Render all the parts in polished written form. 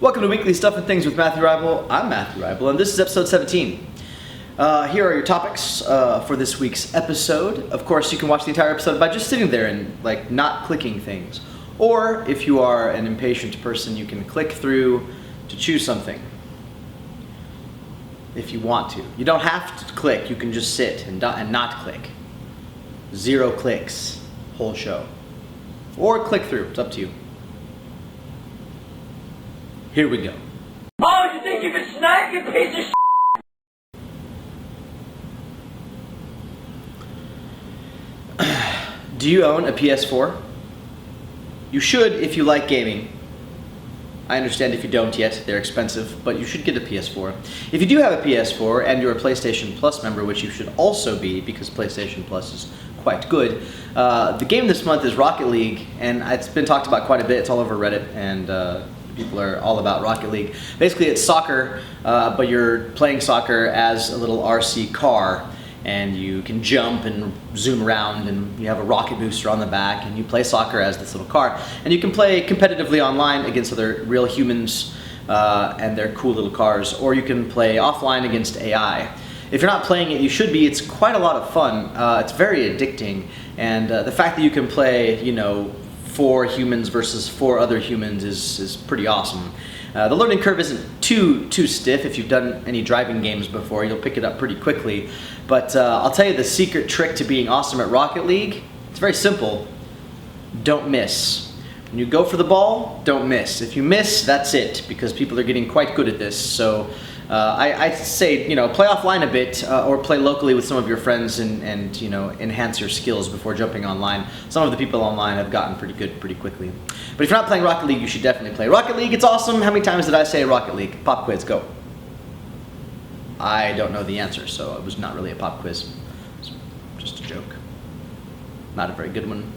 Welcome to Weekly Stuff and Things with Mathew Ruybal. I'm Mathew Ruybal, and this is episode 17. Here are your topics for this week's episode. Of course, you can watch the entire episode by just sitting there and not clicking things. Or if you are an impatient person, you can click through to choose something. If you want to. You don't have to click, you can just sit and not click. 0 clicks, whole show. Or click through, it's up to you. Here we go. Oh, you think you can snack, you piece of Do you own a PS4? You should if you like gaming. I understand if you don't yet, they're expensive, but you should get a PS4. If you do have a PS4 and you're a PlayStation Plus member, which you should also be because PlayStation Plus is quite good, the game this month is Rocket League, and it's been talked about quite a bit. It's all over Reddit, and people are all about Rocket League. Basically, it's soccer, but you're playing soccer as a little RC car, and you can jump and zoom around, and you have a rocket booster on the back, and you play soccer as this little car. And you can play competitively online against other real humans and their cool little cars, or you can play offline against AI. If you're not playing it, you should be. It's quite a lot of fun. It's very addicting, and the fact that you can play, 4 humans versus 4 other humans is pretty awesome. The learning curve isn't too stiff. If you've done any driving games before, you'll pick it up pretty quickly. But I'll tell you the secret trick to being awesome at Rocket League. It's very simple. Don't miss. When you go for the ball, don't miss. If you miss, that's it, because people are getting quite good at this. So I say, play offline a bit, or play locally with some of your friends and enhance your skills before jumping online. Some of the people online have gotten pretty good pretty quickly. But if you're not playing Rocket League, you should definitely play Rocket League. It's awesome. How many times did I say Rocket League? Pop quiz, go. I don't know the answer, so it was not really a pop quiz. It was just a joke. Not a very good one.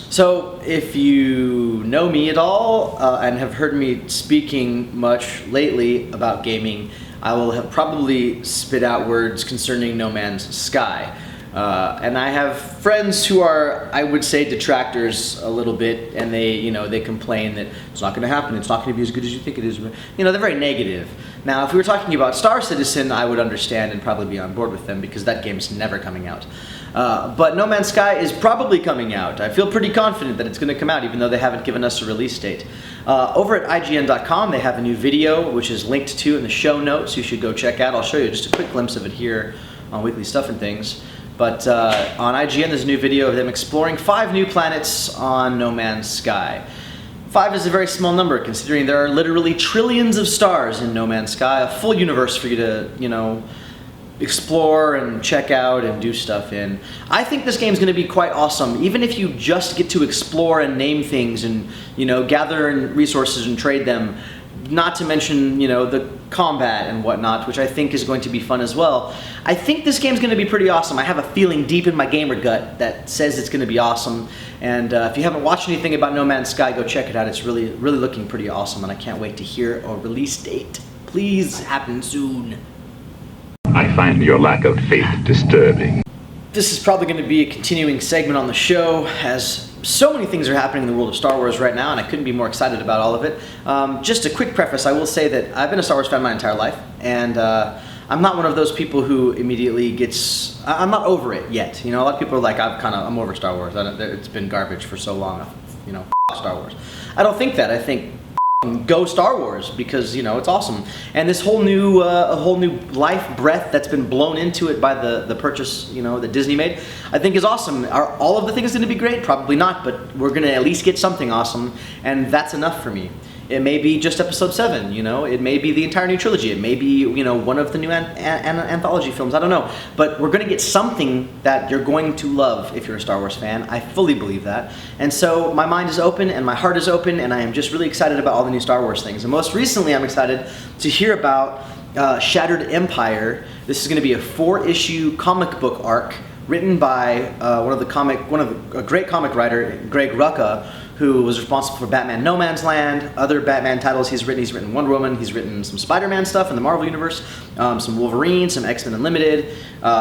So, if you know me at all and have heard me speaking much lately about gaming, I will have probably spit out words concerning No Man's Sky. And I have friends who are, I would say, detractors a little bit, and they complain that it's not going to happen, it's not going to be as good as you think it is. They're very negative. Now, if we were talking about Star Citizen, I would understand and probably be on board with them, because that game's never coming out. But No Man's Sky is probably coming out. I feel pretty confident that it's going to come out, even though they haven't given us a release date. Over at IGN.com, they have a new video, which is linked to in the show notes. You should go check out. I'll show you just a quick glimpse of it here on Weekly Stuff and Things. But on IGN, there's a new video of them exploring 5 new planets on No Man's Sky. 5 is a very small number, considering there are literally trillions of stars in No Man's Sky, a full universe for you to, explore and check out and do stuff in. I think this game's going to be quite awesome, even if you just get to explore and name things and, gather resources and trade them. Not to mention, the combat and whatnot, which I think is going to be fun as well. I think this game's going to be pretty awesome. I have a feeling deep in my gamer gut that says it's going to be awesome. And if you haven't watched anything about No Man's Sky, go check it out. It's really, really looking pretty awesome, and I can't wait to hear a release date. Please happen soon. I find your lack of faith disturbing. This is probably going to be a continuing segment on the show, as so many things are happening in the world of Star Wars right now, and I couldn't be more excited about all of it. Just a quick preface, I will say that I've been a Star Wars fan my entire life, and I'm not one of those people who immediately gets... I'm not over it yet. A lot of people are like, I'm over Star Wars. It's been garbage for so long. Star Wars. I don't think that. I think go Star Wars, because it's awesome, and this whole new life breath that's been blown into it by the purchase that Disney made, I think is awesome. Are all of the things going to be great? Probably not, but we're going to at least get something awesome, and that's enough for me. It may be just episode 7, it may be the entire new trilogy, it may be one of the new anthology films, I don't know, but we're going to get something that you're going to love if you're a Star Wars fan. I fully believe that, and so my mind is open and my heart is open, and I am just really excited about all the new Star Wars things. And most recently, I'm excited to hear about Shattered Empire. This is going to be a 4-issue comic book arc written by a great comic writer, Greg Rucka, who was responsible for Batman No Man's Land, other Batman titles he's written. He's written Wonder Woman, he's written some Spider-Man stuff in the Marvel Universe, some Wolverine, some X-Men Unlimited.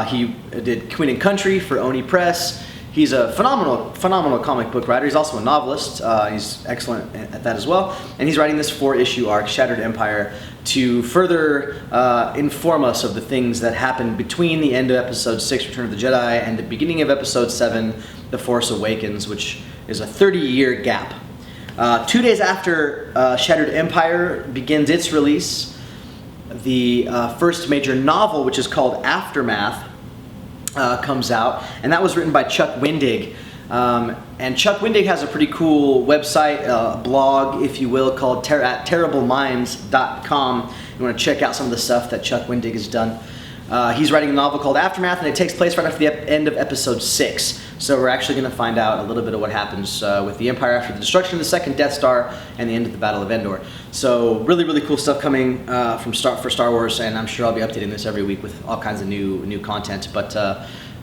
He did Queen and Country for Oni Press. He's a phenomenal comic book writer. He's also a novelist. He's excellent at that as well. And he's writing this 4-issue arc, Shattered Empire, to further inform us of the things that happened between the end of Episode 6, Return of the Jedi, and the beginning of Episode 7, The Force Awakens, which is a 30-year gap. 2 days after Shattered Empire begins its release, the first major novel, which is called Aftermath, comes out, and that was written by Chuck Wendig. And Chuck Wendig has a pretty cool website, blog, if you will, called at terribleminds.com. You want to check out some of the stuff that Chuck Wendig has done. He's writing a novel called Aftermath, and it takes place right after the end of Episode 6. So we're actually going to find out a little bit of what happens with the Empire after the destruction of the second Death Star and the end of the Battle of Endor. So really cool stuff coming for Star Wars, and I'm sure I'll be updating this every week with all kinds of new content. But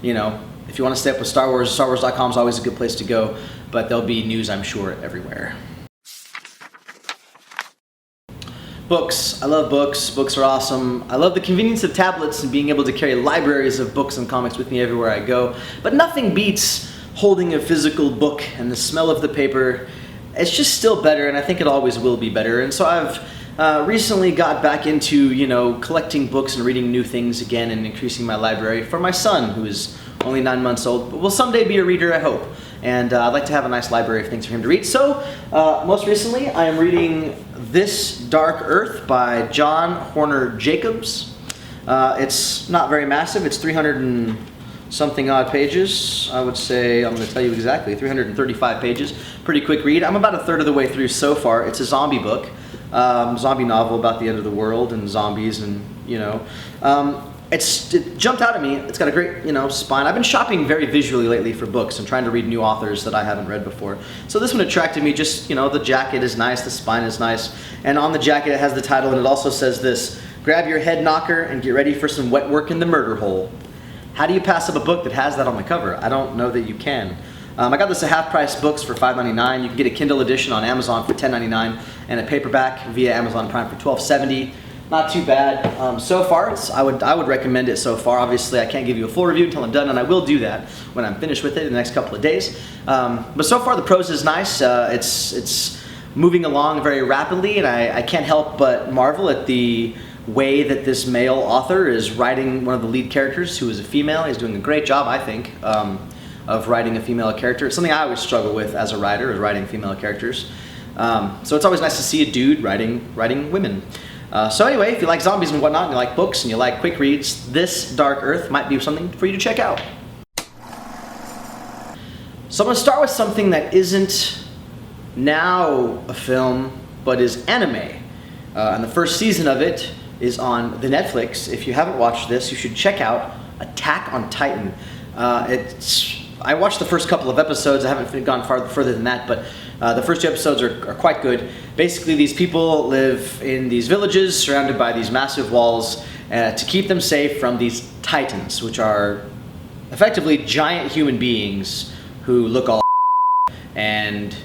you know, if you want to stay up with Star Wars, StarWars.com is always a good place to go. But there'll be news, I'm sure, everywhere. Books. I love books. Books are awesome. I love the convenience of tablets and being able to carry libraries of books and comics with me everywhere I go. But nothing beats holding a physical book and the smell of the paper. It's just still better, and I think it always will be better. And so I've recently got back into, you know, collecting books and reading new things again and increasing my library for my son, who is only 9 months old, but will someday be a reader, I hope. And I'd like to have a nice library of things for him to read. So, most recently, I am reading This Dark Earth by John Horner Jacobs. It's not very massive. It's 300 and something odd pages. I would say, I'm going to tell you exactly, 335 pages. Pretty quick read. I'm about a third of the way through so far. It's a zombie book, zombie novel about the end of the world and zombies, and, you know. It jumped out at me. It's got a great, you know, spine. I've been shopping very visually lately for books and trying to read new authors that I haven't read before. So this one attracted me. Just, you know, the jacket is nice, the spine is nice, and on the jacket it has the title, and it also says this: grab your head knocker and get ready for some wet work in the murder hole. How do you pass up a book that has that on the cover? I don't know that you can. I got this at half price books for $5.99. You can get a Kindle edition on Amazon for $10.99 and a paperback via Amazon Prime for $12.70. Not too bad. So far, I would recommend it so far. Obviously, I can't give you a full review until I'm done, and I will do that when I'm finished with it in the next couple of days. But so far, the prose is nice. It's moving along very rapidly, and I can't help but marvel at the way that this male author is writing one of the lead characters, who is a female. He's doing a great job, I think, of writing a female character. It's something I always struggle with as a writer, is writing female characters. So it's always nice to see a dude writing women. So anyway, if you like zombies and whatnot, and you like books, and you like quick reads, This Dark Earth might be something for you to check out. So I'm going to start with something that isn't now a film, but is anime. And the first season of it is on the Netflix. If you haven't watched this, you should check out Attack on Titan. I watched the first couple of episodes. I haven't gone further than that, but the first 2 episodes are quite good. Basically, these people live in these villages surrounded by these massive walls to keep them safe from these titans, which are effectively giant human beings who look all and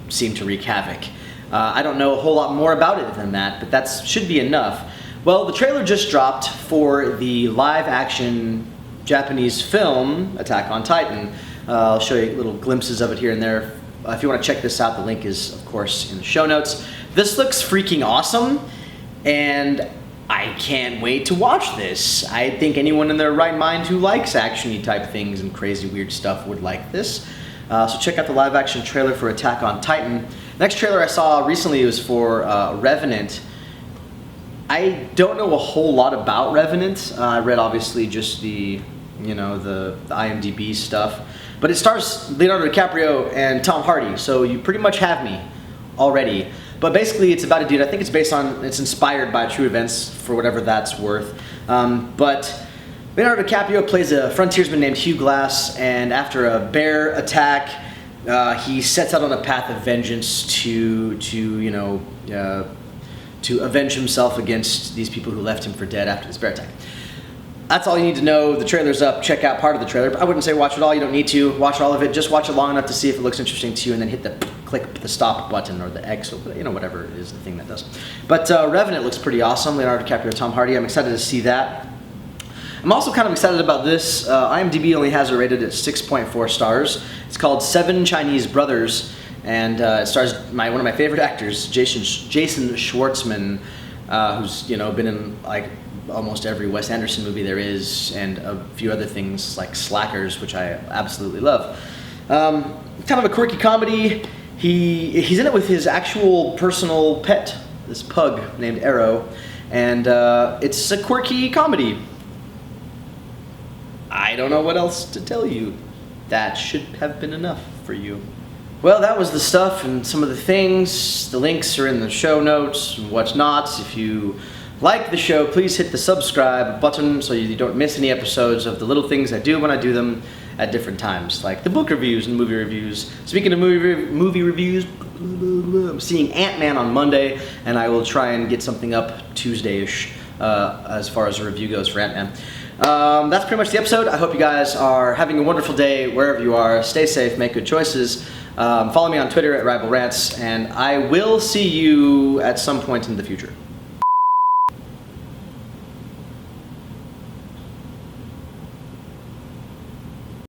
seem to wreak havoc. I don't know a whole lot more about it than that, but that should be enough. Well, the trailer just dropped for the live-action Japanese film, Attack on Titan. I'll show you little glimpses of it here and there. If you want to check this out, the link is, of course, in the show notes. This looks freaking awesome, and I can't wait to watch this. I think anyone in their right mind who likes action-y type things and crazy weird stuff would like this. So check out the live-action trailer for Attack on Titan. The next trailer I saw recently was for Revenant. I don't know a whole lot about Revenant. I read obviously just the IMDb stuff. But it stars Leonardo DiCaprio and Tom Hardy, so you pretty much have me already. But basically it's about a dude, I think it's inspired by true events, for whatever that's worth. But Leonardo DiCaprio plays a frontiersman named Hugh Glass, and after a bear attack, he sets out on a path of vengeance to avenge himself against these people who left him for dead after this bear attack. That's all you need to know. The trailer's up. Check out part of the trailer. I wouldn't say watch it all. You don't need to watch all of it. Just watch it long enough to see if it looks interesting to you, and then click the stop button or the X, or whatever it is, the thing that does. But Revenant looks pretty awesome. Leonardo DiCaprio, Tom Hardy. I'm excited to see that. I'm also kind of excited about this. IMDb only has it rated at 6.4 stars. It's called Seven Chinese Brothers, and it stars one of my favorite actors, Jason Schwartzman, who's been in like almost every Wes Anderson movie there is, and a few other things like Slackers, which I absolutely love. Kind of a quirky comedy. He's in it with his actual personal pet, this pug named Arrow, and it's a quirky comedy. I don't know what else to tell you. That should have been enough for you. Well, that was the stuff and some of the things. The links are in the show notes and whatnot. If you like the show, please hit the subscribe button so you don't miss any episodes of the little things I do when I do them at different times, like the book reviews and movie reviews. Speaking of movie reviews, I'm seeing Ant-Man on Monday, and I will try and get something up Tuesday-ish as far as a review goes for Ant-Man. That's pretty much the episode. I hope you guys are having a wonderful day wherever you are. Stay safe, make good choices. Follow me on Twitter at Ruybal Rants, and I will see you at some point in the future.